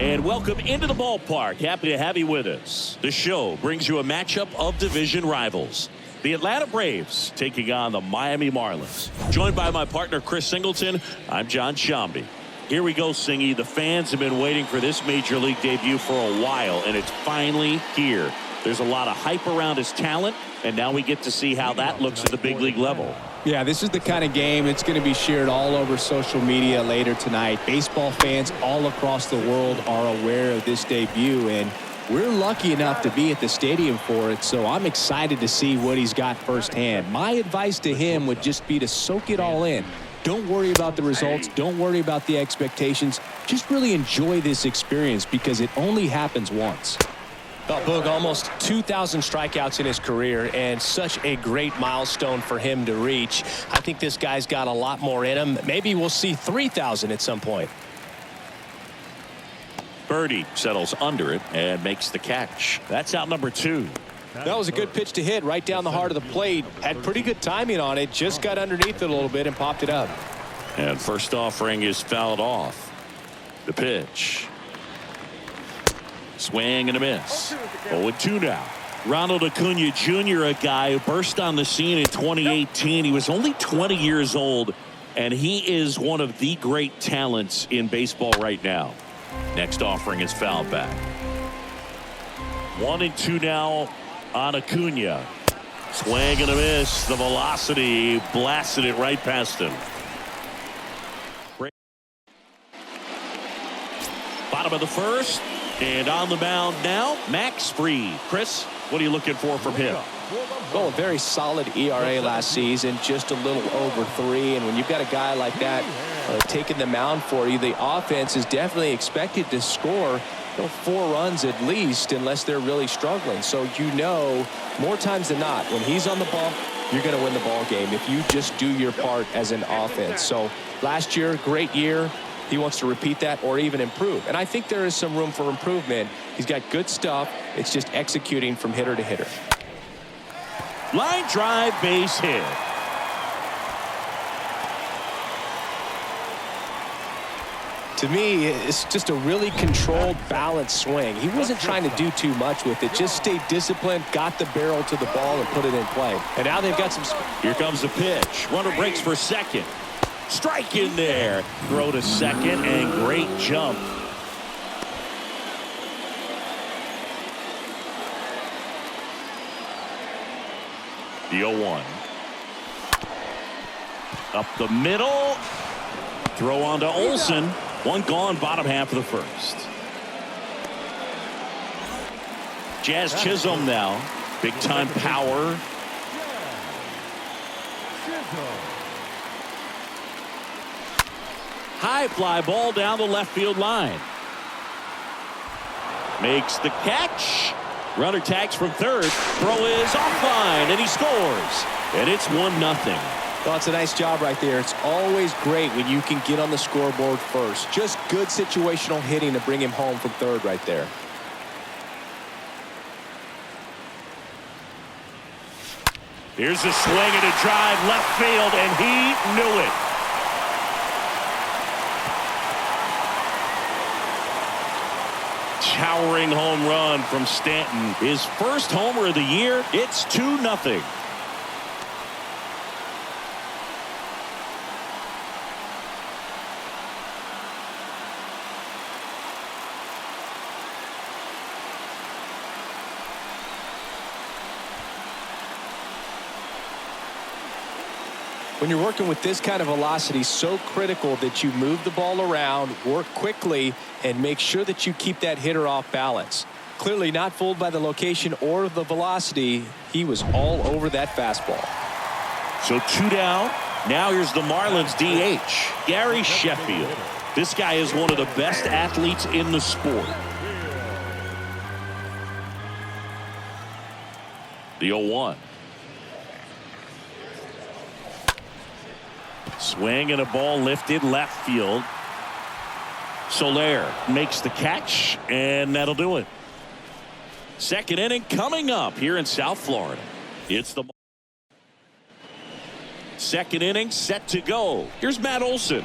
And welcome into the ballpark. Happy to have you with us. The show brings you a matchup of division rivals. The Atlanta Braves taking on the Miami Marlins. Joined by my partner Chris Singleton, I'm John Shambi. Here we go, Singy. The fans have been waiting for this major league debut for a while, and it's finally here. There's a lot of hype around his talent, and now we get to see how that looks at the big league level. Yeah, this is the kind of game that's going to be shared all over social media later tonight. Baseball fans all across the world are aware of this debut, and we're lucky enough to be at the stadium for it, so I'm excited to see what he's got firsthand. My advice to him would just be to soak it all in. Don't worry about the results. Don't worry about the expectations. Just really enjoy this experience because it only happens once. Boog, almost 2,000 strikeouts in his career, and such a great milestone for him to reach. I think this guy's got a lot more in him. Maybe we'll see 3,000 at some point. Birdie settles under it and makes the catch. That's out number 2. That was a good pitch to hit right down the heart of the plate. Had pretty good timing on it. Just got underneath it a little bit and popped it up. And first offering is fouled off. The pitch. Swing and a miss. 0-2 now. Ronald Acuna Jr., a guy who burst on the scene in 2018. He was only 20 years old, and he is one of the great talents in baseball right now. Next offering is fouled back. 1-2 now on Acuna. Swing and a miss. The velocity blasted it right past him. Bottom of the first. And on the mound now, Max Fried. Chris, what are you looking for from him? Well, a very solid ERA last season, just a little over 3. And when you've got a guy like that taking the mound for you, the offense is definitely expected to score 4 runs at least, unless they're really struggling. So more times than not, when he's on the bump, you're going to win the ball game if you just do your part as an offense. So last year, great year. He wants to repeat that or even improve. And I think there is some room for improvement. He's got good stuff. It's just executing from hitter to hitter. Line drive, base hit. To me, it's just a really controlled, balanced swing. He wasn't trying to do too much with it. Just stayed disciplined, got the barrel to the ball, and put it in play. And now they've got some... Here comes the pitch. Runner breaks for second. Strike in there. Throw to second, and great jump. The 0-1. Up the middle. Throw on to Olsen. One gone, bottom half of the first. Jazz Chisholm now. Big time power. High fly ball down the left field line. Makes the catch. Runner tags from third. Throw is offline, and he scores. And it's 1-0. Well, it's a nice job right there. It's always great when you can get on the scoreboard first. Just good situational hitting to bring him home from third right there. Here's a swing and a drive left field, and he knew it. Towering home run from Stanton. His first homer of the year. It's 2-0. When you're working with this kind of velocity, so critical that you move the ball around, work quickly, and make sure that you keep that hitter off balance. Clearly not fooled by the location or the velocity. He was all over that fastball. So 2 down. Now here's the Marlins DH, Gary Sheffield. This guy is one of the best athletes in the sport. The 0-1. Swing and a ball lifted left field. Soler makes the catch, and that'll do it. Second inning coming up here in South Florida. It's the second inning set to go. Here's Matt Olson.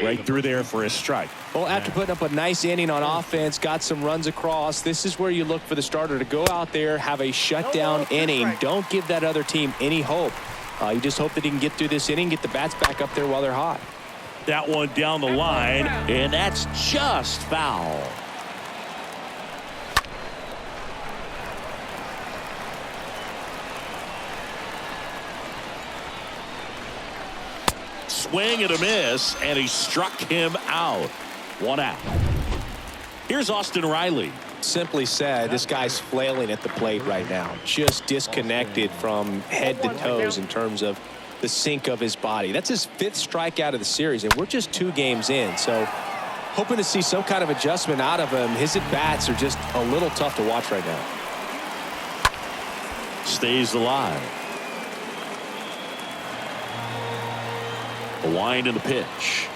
Right through there for a strike. Well, after putting up a nice inning on offense, got some runs across, this is where you look for the starter to go out there, have a shutdown inning. Don't give that other team any hope. You just hope that he can get through this inning, get the bats back up there while they're hot. That one down the line, and that's just foul. Swing and a miss, and he struck him out. 1 out. Here's Austin Riley. Simply said, this guy's flailing at the plate right now. Just disconnected from head to toes in terms of the sink of his body. That's his 5th strikeout of the series, and we're just 2 games in. So hoping to see some kind of adjustment out of him. His at-bats are just a little tough to watch right now. Stays alive. A wind in the pitch.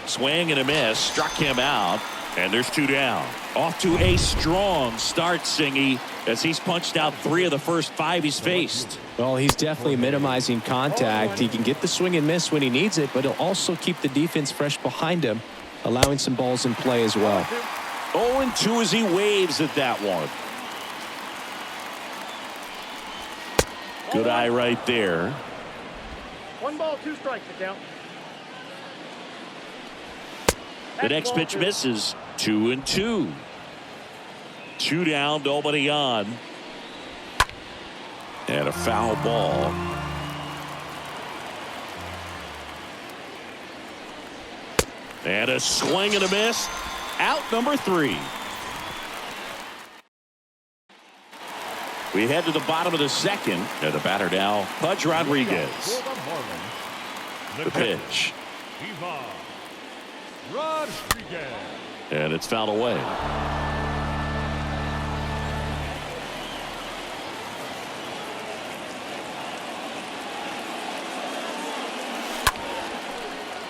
Swing and a miss. Struck him out. And there's 2 down. Off to a strong start, Singy, as he's punched out 3 of the first 5 he's faced. Well, he's definitely minimizing contact. He can get the swing and miss when he needs it, but he'll also keep the defense fresh behind him, allowing some balls in play as well. 0-2 as he waves at that one. Good eye right there. 1 ball, 2 strikes, the count. The next pitch misses. 2-2. 2 down, nobody on. And a foul ball. And a swing and a miss. Out number 3. We head to the bottom of the 2nd. And the batter now, Pudge Rodriguez. The pitch. And it's fouled away.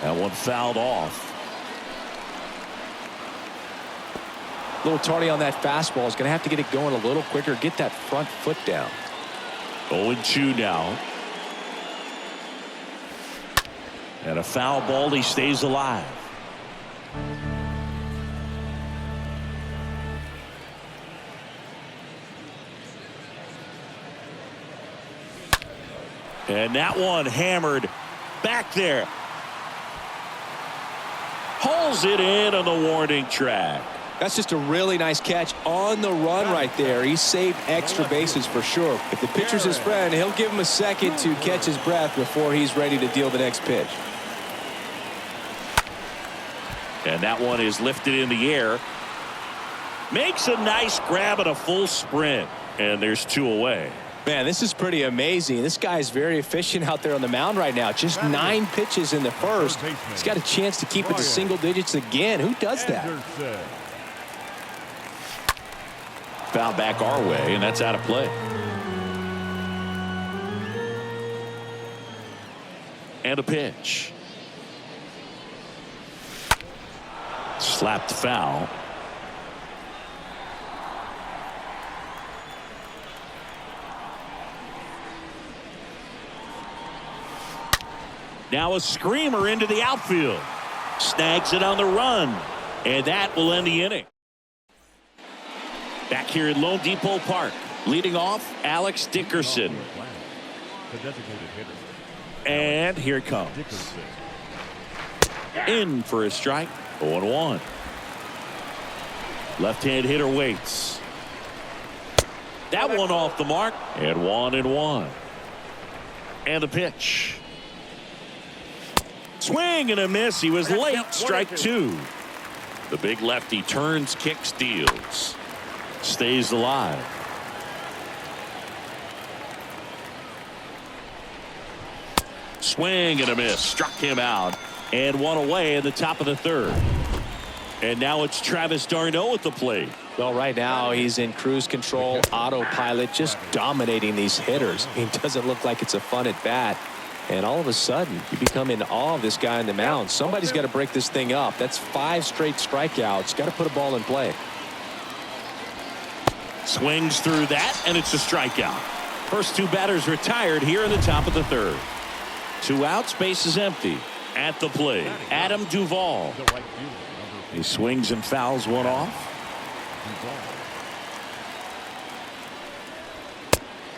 That one fouled off. A little tardy on that fastball. Is going to have to get it going a little quicker. Get that front foot down. 0-2 now. And a foul ball. He stays alive. And that one hammered back there. Hauls it in on the warning track. That's just a really nice catch on the run right there. He saved extra bases for sure. If the pitcher's his friend, he'll give him a second to catch his breath before he's ready to deal the next pitch. And that one is lifted in the air. Makes a nice grab at a full sprint. And there's 2 away. Man, this is pretty amazing. This guy is very efficient out there on the mound right now. Just 9 pitches in the first. He's got a chance to keep it to single digits again. Who does that? Foul back our way, and that's out of play. And a pitch. Slapped foul. Now a screamer into the outfield. Snags it on the run. And that will end the inning. Back here at Lone Depot Park. Leading off, Alex Dickerson. And here it comes. In for a strike. 0-1. Left-hand hitter waits. That one off the mark. And 1-1. And the pitch. Swing and a miss. He was late. Strike 2. The big lefty turns, kicks, deals. Stays alive. Swing and a miss. Struck him out. And 1 away in the top of the 3rd. And now it's Travis d'Arnaud at the plate. Well, right now he's in cruise control, autopilot, just dominating these hitters. It doesn't look like it's a fun at bat. And all of a sudden, you become in awe of this guy on the mound. Somebody's got to break this thing up. That's 5 straight strikeouts. Got to put a ball in play. Swings through that, and it's a strikeout. First 2 batters retired here in the top of the 3rd. 2 outs, base is empty. At the plate, Adam Duvall. He swings and fouls one off.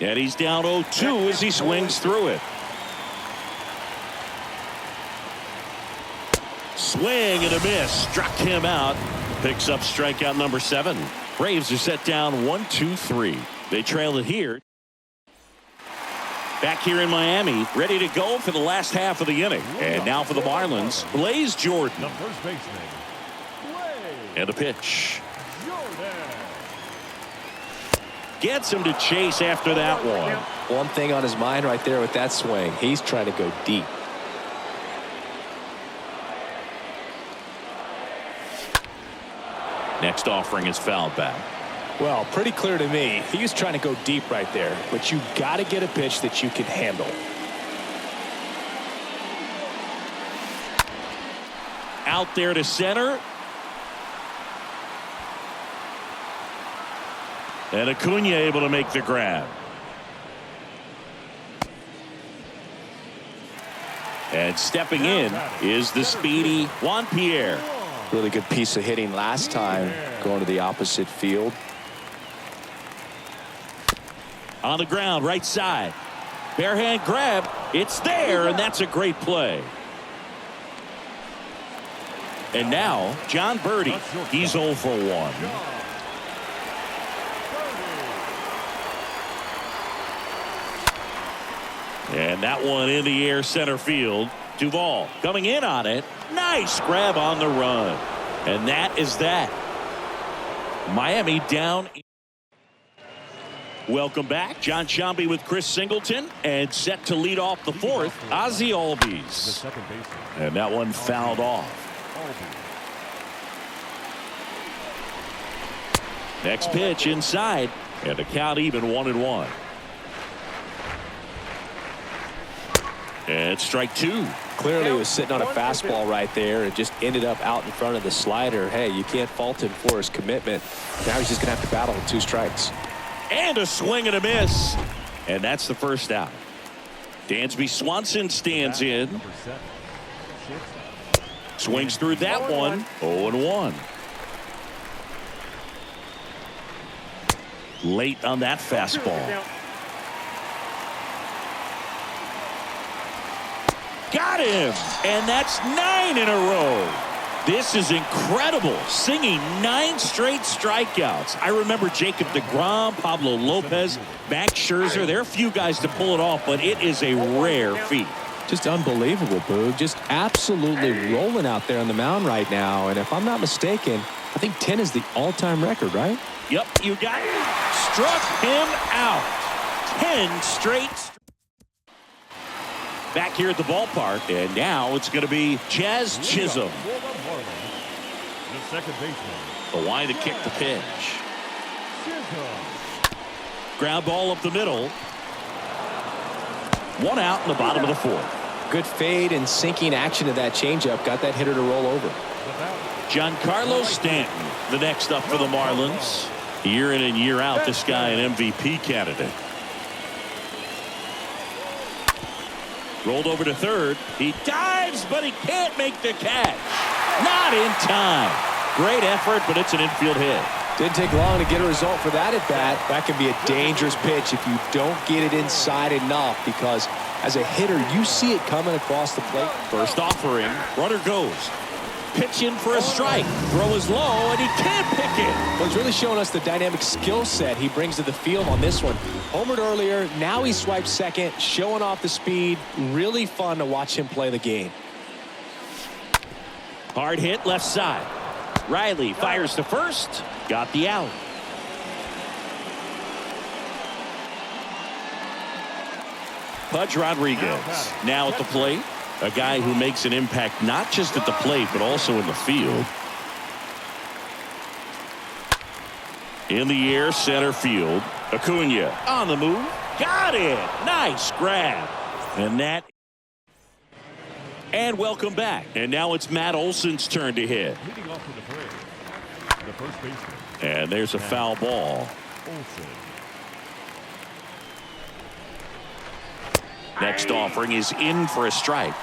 And he's down 0-2 as he swings through it. Swing and a miss. Struck him out. Picks up strikeout number 7. Braves are set down 1-2-3. They trail it here. Back here in Miami, ready to go for the last half of the inning. And now for the Marlins, Blaze Jordan. The first baseman. And a pitch. Gets him to chase after that one. One thing on his mind right there with that swing. He's trying to go deep. Next offering is fouled back. Well, pretty clear to me. He was trying to go deep right there. But you got to get a pitch that you can handle. Out there to center. And Acuna able to make the grab. And stepping in is the speedy Juan Pierre. Really good piece of hitting last time, going to the opposite field. On the ground, right side. Bare hand grab. It's there, and that's a great play. And now, John Birdie. He's 0 for 1. And that one in the air center field. Duvall coming in on it. Nice grab on the run. And that is that. Miami down. Welcome back. John Sciambi with Chris Singleton. And set to lead off the 4th, Ozzie Albies. And that one fouled off. Next pitch inside. And the count even 1-1. And strike 2. Clearly he was sitting on a fastball right there and just ended up out in front of the slider. Hey, you can't fault him for his commitment. Now he's just going to have to battle with 2 strikes. And a swing and a miss. And that's the first out. Dansby Swanson stands in. Swings through that one. 0-1. Late on that fastball. Got him. And that's 9 in a row. This is incredible. Singing 9 straight strikeouts. I remember Jacob deGrom, Pablo Lopez, Max Scherzer. There are a few guys to pull it off, but it is a rare feat. Just unbelievable, Boog. Just absolutely rolling out there on the mound right now. And if I'm not mistaken, I think 10 is the all-time record, right? Yep, you got it. Struck him out. 10 straight. Back here at the ballpark, and now it's going to be Jazz Chisholm. The second baseman. The line to kick the pitch. Ground ball up the middle. 1 out in the bottom of the 4th. Good fade and sinking action of that changeup. Got that hitter to roll over. Giancarlo Stanton, the next up for the Marlins. Year in and year out, this guy an MVP candidate. Rolled over to third. He dives, but he can't make the catch. Not in time. Great effort, but it's an infield hit. Didn't take long to get a result for that at bat. That can be a dangerous pitch if you don't get it inside enough, because as a hitter, you see it coming across the plate. First offering. Runner goes. Pitch in for a strike. Throw is low, and he can't pick it. Well, he's really showing us the dynamic skill set he brings to the field on this one. Homered earlier, now he swipes second, showing off the speed. Really fun to watch him play the game. Hard hit left side. Riley fires to first. Got the out. Pudge Rodriguez now at the plate. A guy who makes an impact not just at the plate, but also in the field. In the air, center field. Acuna on the move. Got it. Nice grab. And welcome back. And now it's Matt Olson's turn to hit. Leading off for the Braves, the first baseman. And there's a foul ball. Olson. Next offering is in for a strike.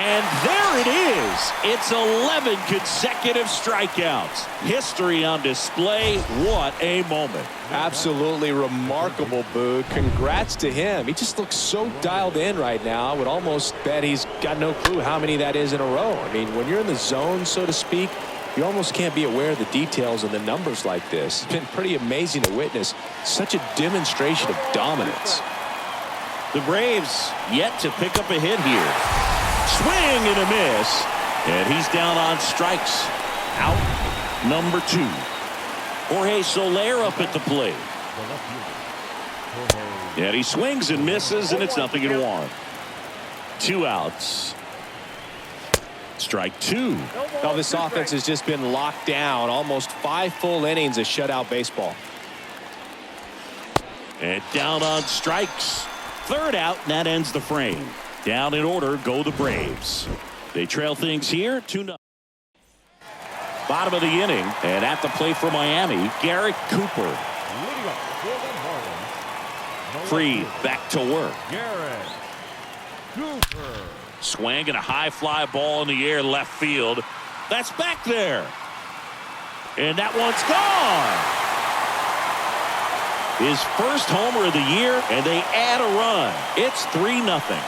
And there it is. It's 11 consecutive strikeouts. History on display. What a moment. Absolutely remarkable, Boo. Congrats to him. He just looks so dialed in right now. I would almost bet he's got no clue how many that is in a row. I mean, when you're in the zone, so to speak, you almost can't be aware of the details and the numbers like this. It's been pretty amazing to witness such a demonstration of dominance. The Braves yet to pick up a hit here. Swing and a miss. And he's down on strikes. Out number 2. Jorge Soler up at the plate. And he swings and misses, and it's 0-1. 2 outs. Strike 2. Well, this offense has just been locked down. Almost 5 full innings of shutout baseball. And down on strikes. 3rd out, and that ends the frame. Down in order go the Braves. They trail things here 2-0. Bottom of the inning, and at the plate for Miami, Garrett Cooper. Leading up for the Marlins. Free back to work. Garrett Cooper. Swing and a high fly ball in the air left field. That's back there. And that one's gone. His first homer of the year, and they add a run. It's 3-0.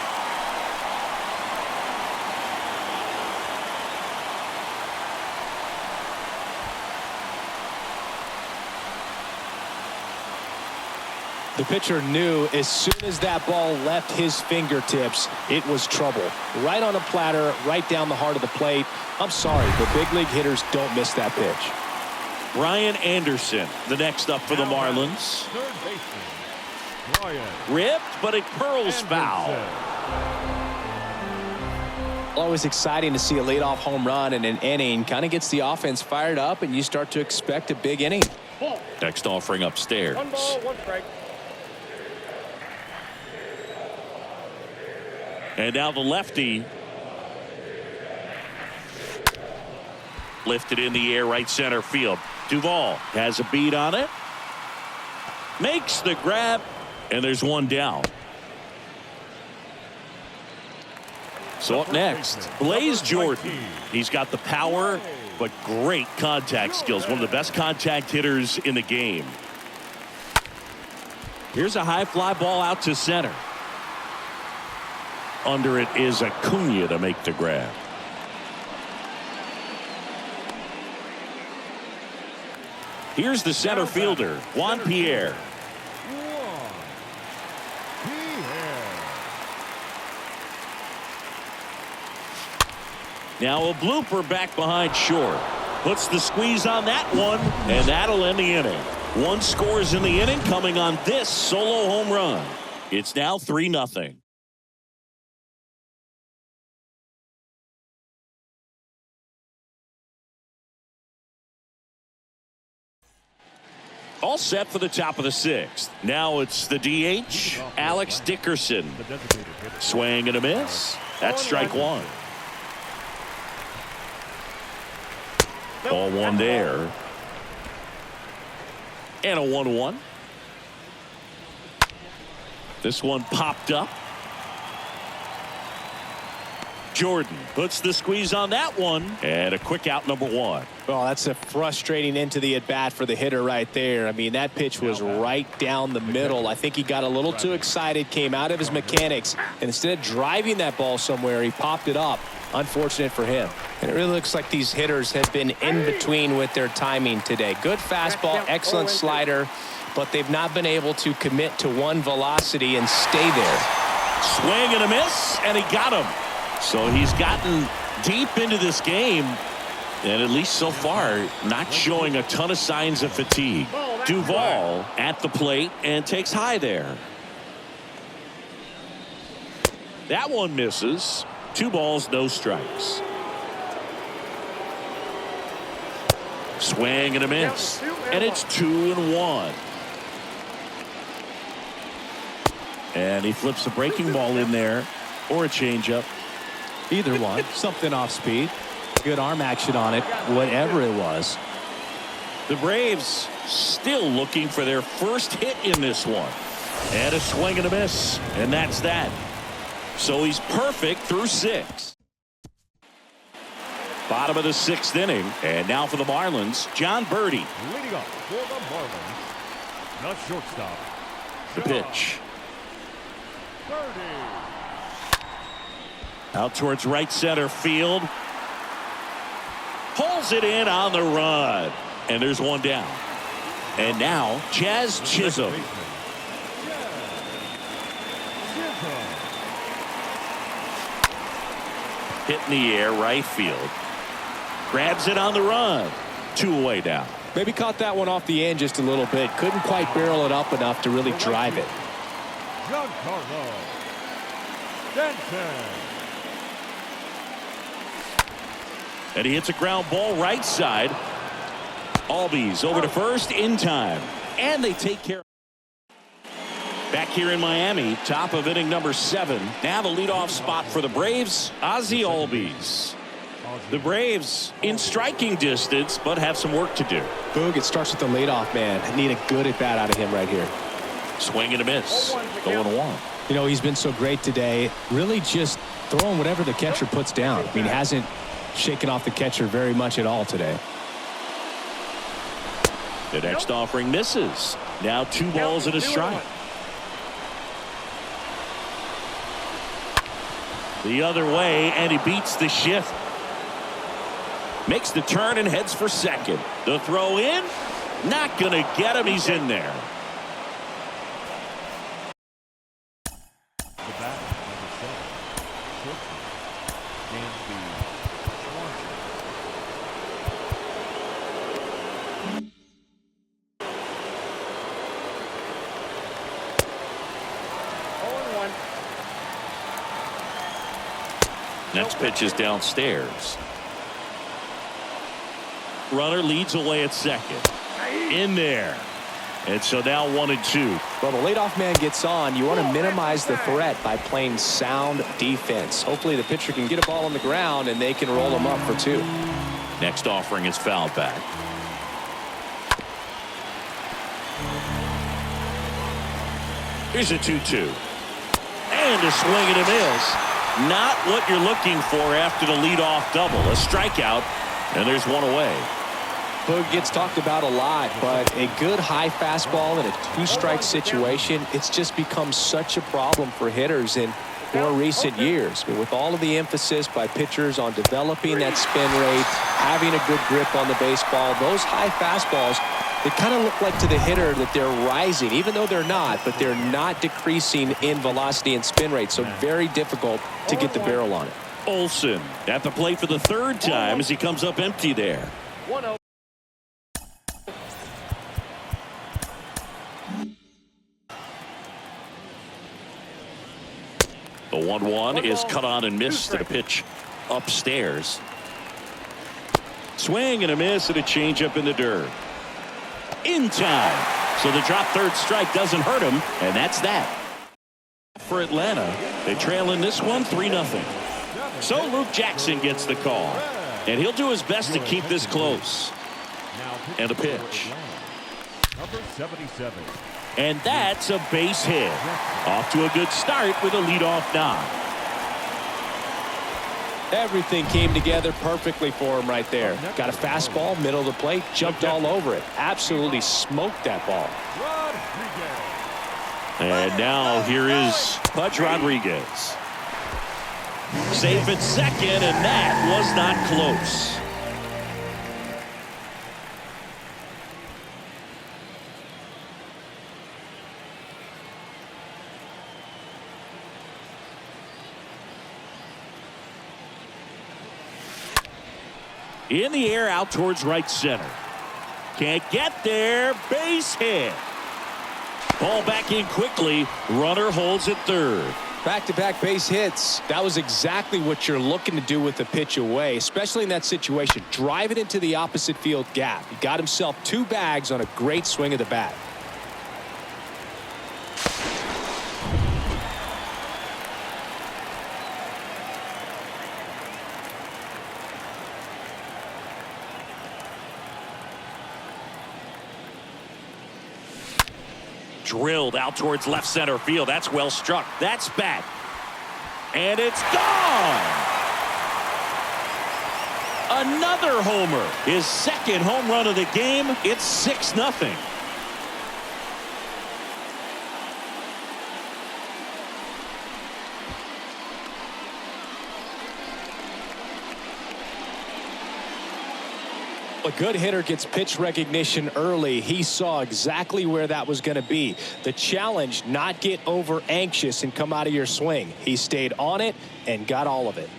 The pitcher knew as soon as that ball left his fingertips, it was trouble. Right on a platter, right down the heart of the plate. I'm sorry, but big league hitters don't miss that pitch. Brian Anderson, the next up for the Marlins. Third baseman. Brian Ripped, but it curls foul. Always exciting to see a leadoff home run in an inning. Kind of gets the offense fired up, and you start to expect a big inning. Next offering upstairs. 1 ball, 1 strike. And now the lefty. Lifted in the air, right center field. Duvall has a beat on it. Makes the grab, and there's one down. So up next, Blaze Jordan. He's got the power, but great contact skills. One of the best contact hitters in the game. Here's a high fly ball out to center. Under it is Acuna to make the grab. Here's the center fielder, Juan Pierre. Now a blooper back behind short. Puts the squeeze on that one, and that'll end the inning. 1 scores in the inning coming on this solo home run. It's now 3-0. All set for the top of the 6th. Now it's the DH, Alex Dickerson. Swing and a miss. That's strike 1. Ball 1 there. And a 1-1. This one popped up. Jordan puts the squeeze on that one, and a quick out, number 1. Well, that's a frustrating into the at-bat for the hitter right there. I mean, that pitch was right down the middle. I think he got a little too excited, came out of his mechanics, and instead of driving that ball somewhere, he popped it up. Unfortunate for him. And it really looks like these hitters have been in between with their timing today. Good fastball, excellent slider, but they've not been able to commit to one velocity and stay there. Swing and a miss, and he got him. So he's gotten deep into this game, and at least so far, not showing a ton of signs of fatigue. Duvall at the plate and takes high there. That one misses. 2 balls, no strikes. Swing and a miss, and it's 2-1. And he flips a breaking ball in there, or a changeup. Either one. Something off speed. Good arm action on it, whatever it was. The Braves still looking for their first hit in this one. And a swing and a miss. And that's that. So he's perfect through 6. Bottom of the 6th inning. And now for the Marlins, John Birdie. Leading up for the Marlins, the shortstop. The pitch. Birdie. Out towards right center field. Pulls it in on the run. And there's one down. And now, Jazz Chisholm. Hit in the air, right field. Grabs it on the run. 2 away now. Maybe caught that one off the end just a little bit. Couldn't quite barrel it up enough to really drive it. Giancarlo Stanton. And he hits a ground ball right side. Albies over to first in time. And they take care. Back here in Miami, top of inning number 7. Now the leadoff spot for the Braves, Ozzie Albies. The Braves in striking distance, but have some work to do. Boog, it starts with the leadoff man. I need a good at bat out of him right here. Swing and a miss. 0-1. You know, he's been so great today. Really just throwing whatever the catcher puts down. I mean, he hasn't shaken off the catcher very much at all today. The next offering misses. Now 2 balls and a strike. The other way, and he beats the shift. Makes the turn and heads for second. The throw in, not going to get him. He's in there. The bat, number 7. Shortstop. Dansby Swanson. Next pitch is downstairs. Runner leads away at second. In there. And so now 1-2. Well, the leadoff man gets on. You want to minimize the threat by playing sound defense. Hopefully the pitcher can get a ball on the ground and they can roll him up for 2. Next offering is fouled back. Here's a 2-2. And a swing and a miss. Not what you're looking for after the leadoff double. A strikeout, and there's 1 away. Boog gets talked about a lot, but a good high fastball in a 2-strike situation, it's just become such a problem for hitters in more recent years. I mean, with all of the emphasis by pitchers on developing that spin rate, having a good grip on the baseball, those high fastballs, they kind of look like to the hitter that they're rising, even though they're not, but they're not decreasing in velocity and spin rate, so very difficult to get the barrel on it. Olsen at the plate for the 3rd time as he comes up empty there. 1-0. The 1-1 is cut on and missed to the pitch upstairs. Swing and a miss and a changeup in the dirt. In time. So the drop 3rd strike doesn't hurt him, and that's that. For Atlanta, they trail in this one 3-0. So Luke Jackson gets the call, and he'll do his best to keep this close. And a pitch. Number 77. And that's a base hit. Off to a good start with a leadoff knock. Everything came together perfectly for him right there. Got a fastball, middle of the plate, jumped all over it. Absolutely smoked that ball. And now here is Pudge Rodriguez. Safe at second, and that was not close. In the air out towards right center. Can't get there. Base hit. Ball back in quickly. Runner holds at 3rd. Back-to-back base hits. That was exactly what you're looking to do with the pitch away, especially in that situation. Drive it into the opposite field gap. He got himself 2 bags on a great swing of the bat. Drilled out towards left center field. That's well struck. That's back. And it's gone. Another homer. His second home run of the game. It's 6-0. A good hitter gets pitch recognition early. He saw exactly where that was going to be. The challenge, not get over anxious and come out of your swing. He stayed on it and got all of it.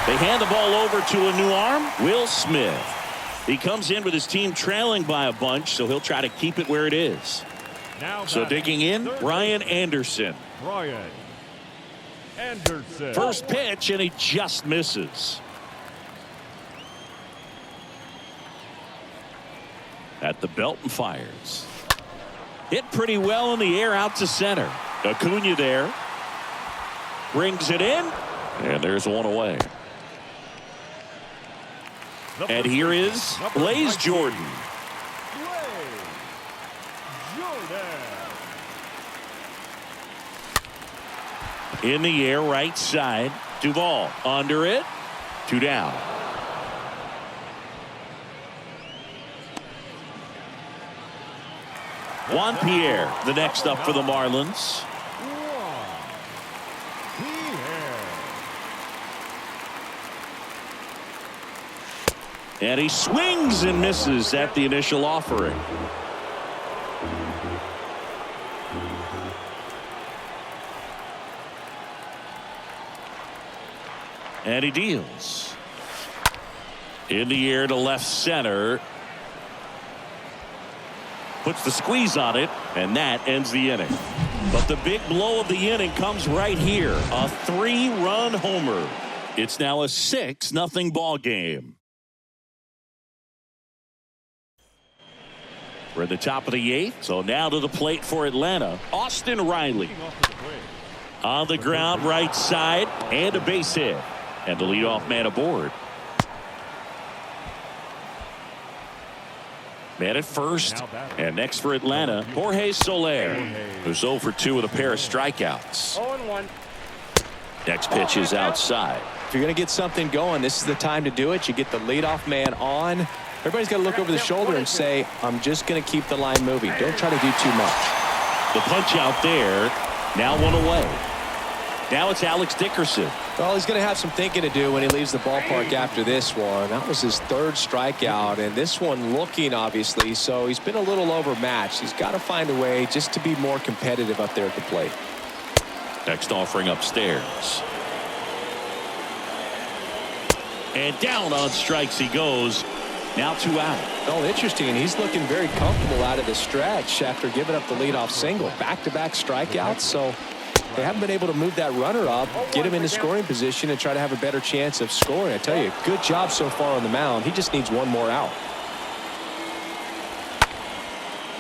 They hand the ball over to a new arm, Will Smith. He comes in with his team trailing by a bunch, so he'll try to keep it where it is. So digging in, Brian Anderson. Brian Anderson. First pitch, and he just misses. At the belt and fires. Hit pretty well in the air out to center. Acuna there. Brings it in, and there's one away. And here is Blaze Jordan. In the air, right side. Duvall under it. 2 down. Juan Pierre, the next up for the Marlins. And he swings and misses at the initial offering. And he deals. In the air to left center. Puts the squeeze on it, and that ends the inning. But the big blow of the inning comes right here. A 3-run homer. It's now a 6-0 ball game. We're at the top of the 8th, so now to the plate for Atlanta, Austin Riley. On the ground, right side, and a base hit. And the leadoff man aboard. Man at first. And next for Atlanta, Jorge Soler, who's 0 for 2 with a pair of strikeouts. 0-1. Next pitch is outside. If you're going to get something going, this is the time to do it. You get the leadoff man on. Everybody's got to look over the shoulder and say, I'm just going to keep the line moving. Don't try to do too much. The punch out there. Now one away. Now it's Alex Dickerson. Well, he's going to have some thinking to do when he leaves the ballpark after this one. That was his 3rd strikeout, and this one looking, obviously, so he's been a little overmatched. He's got to find a way just to be more competitive up there at the plate. Next offering upstairs. And down on strikes he goes. Now 2 out. Oh, interesting. He's looking very comfortable out of the stretch after giving up the leadoff single. Back-to-back strikeouts, so they haven't been able to move that runner up, get him into scoring position, and try to have a better chance of scoring. I tell you, good job so far on the mound. He just needs one more out.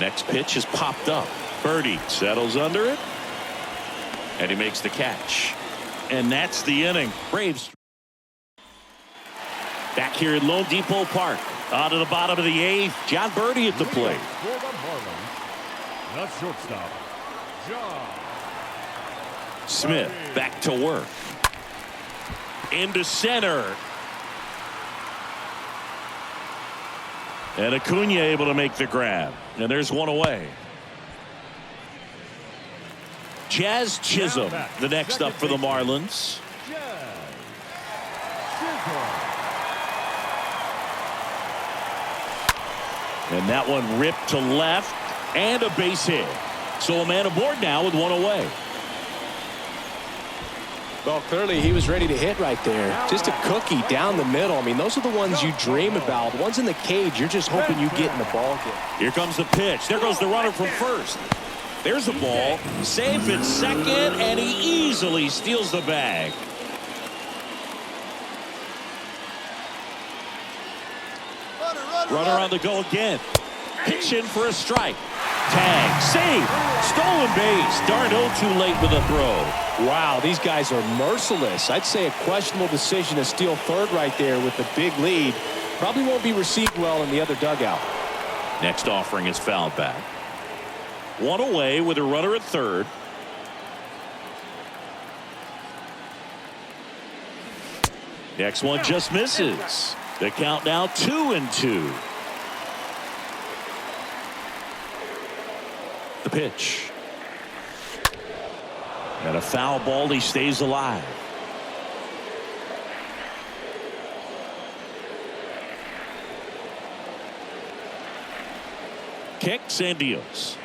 Next pitch is popped up. Birdie settles under it, and he makes the catch. And that's the inning. Braves back here at Lone Depot Park. On to the bottom of the 8th. John Birdie at the plate. For the Marlins, the shortstop, John Smith back to work. Into center. And Acuna able to make the grab. And there's one away. Jazz Chisholm, the next up for the Marlins. And that one ripped to left and a base hit. So a man aboard now with one away. Well, clearly he was ready to hit right there. Just a cookie down the middle. I mean, those are the ones you dream about. Ones in the cage, you're just hoping you get in the ball game. Here comes the pitch. There goes the runner from first. There's a ball. Safe at second, and he easily steals the bag. Runner on the go again. Pitch in for a strike. Tag. Save. Stolen base. Darno too late with a throw. Wow, these guys are merciless. I'd say a questionable decision to steal third right there with the big lead. Probably won't be received well in the other dugout. Next offering is fouled back. One away with a runner at third. Next one just misses. The count now 2-2. The pitch. And a foul ball. He stays alive. Kicks and deals.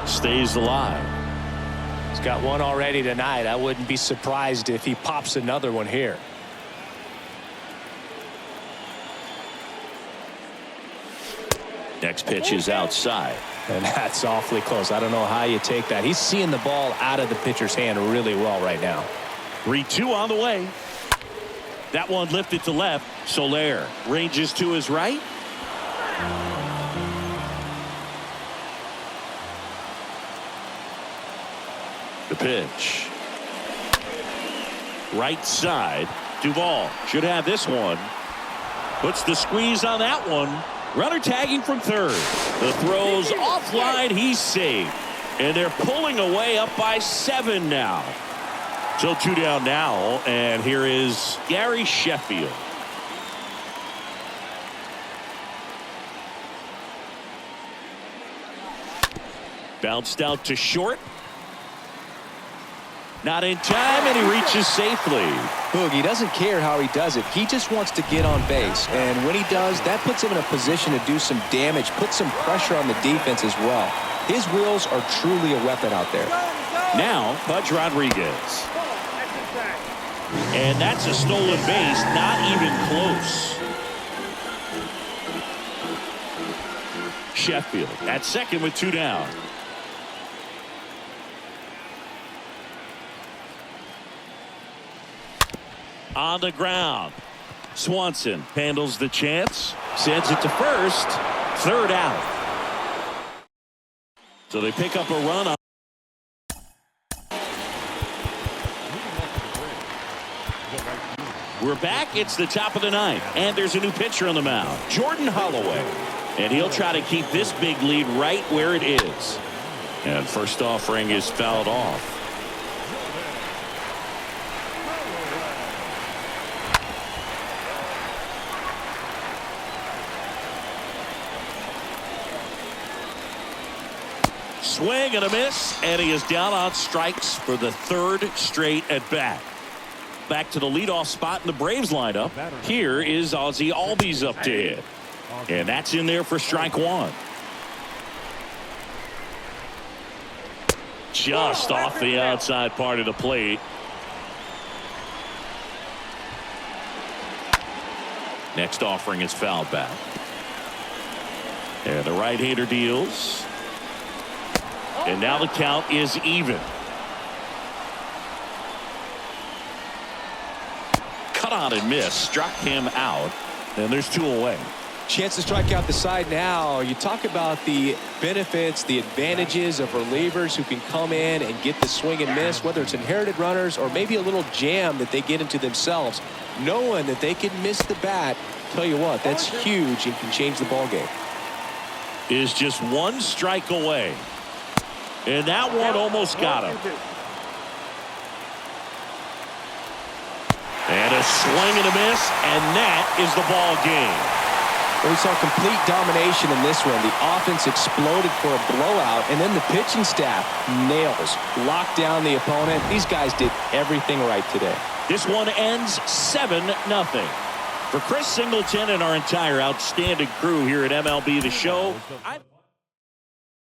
Stays alive. He's got one already tonight. I wouldn't be surprised if he pops another one here. Next pitch is outside. And that's awfully close. I don't know how you take that. He's seeing the ball out of the pitcher's hand really well right now. 3-2 on the way. That one lifted to left. Soler ranges to his right. The pitch. Right side. Duvall should have this one. Puts the squeeze on that one. Runner tagging from third. The throw's offline. He's safe. And they're pulling away up by 7 now. So 2 down now. And here is Gary Sheffield. Bounced out to short. Not in time, and he reaches safely. Boog, he doesn't care how he does it. He just wants to get on base. And when he does, that puts him in a position to do some damage, put some pressure on the defense as well. His wheels are truly a weapon out there. Now, Pudge Rodriguez. And that's a stolen base, not even close. Sheffield at second with 2 down. On the ground. Swanson handles the chance. Sends it to first. 3rd out. So they pick up a run on. We're back. It's the top of the 9th. And there's a new pitcher on the mound. Jordan Holloway. And he'll try to keep this big lead right where it is. And first offering is fouled off. Swing and a miss, and he is down on strikes for the 3rd straight at bat. Back to the leadoff spot in the Braves lineup. Here is Ozzie Albies up to hit. And that's in there for strike 1. Just off the outside part of the plate. Next offering is fouled back. And the right-hander deals. And now the count is even. Cut on and miss. Struck him out. And there's 2 away. Chance to strike out the side now. You talk about the benefits, the advantages of relievers who can come in and get the swing and miss, whether it's inherited runners or maybe a little jam that they get into themselves. Knowing that they can miss the bat, tell you what, that's huge and can change the ball game. Is just 1 strike away. And that one almost got him. And a swing and a miss, and that is the ball game. Well, we saw complete domination in this one. The offense exploded for a blowout, and then the pitching staff nails, locked down the opponent. These guys did everything right today. This one ends 7-0. For Chris Singleton and our entire outstanding crew here at MLB The Show,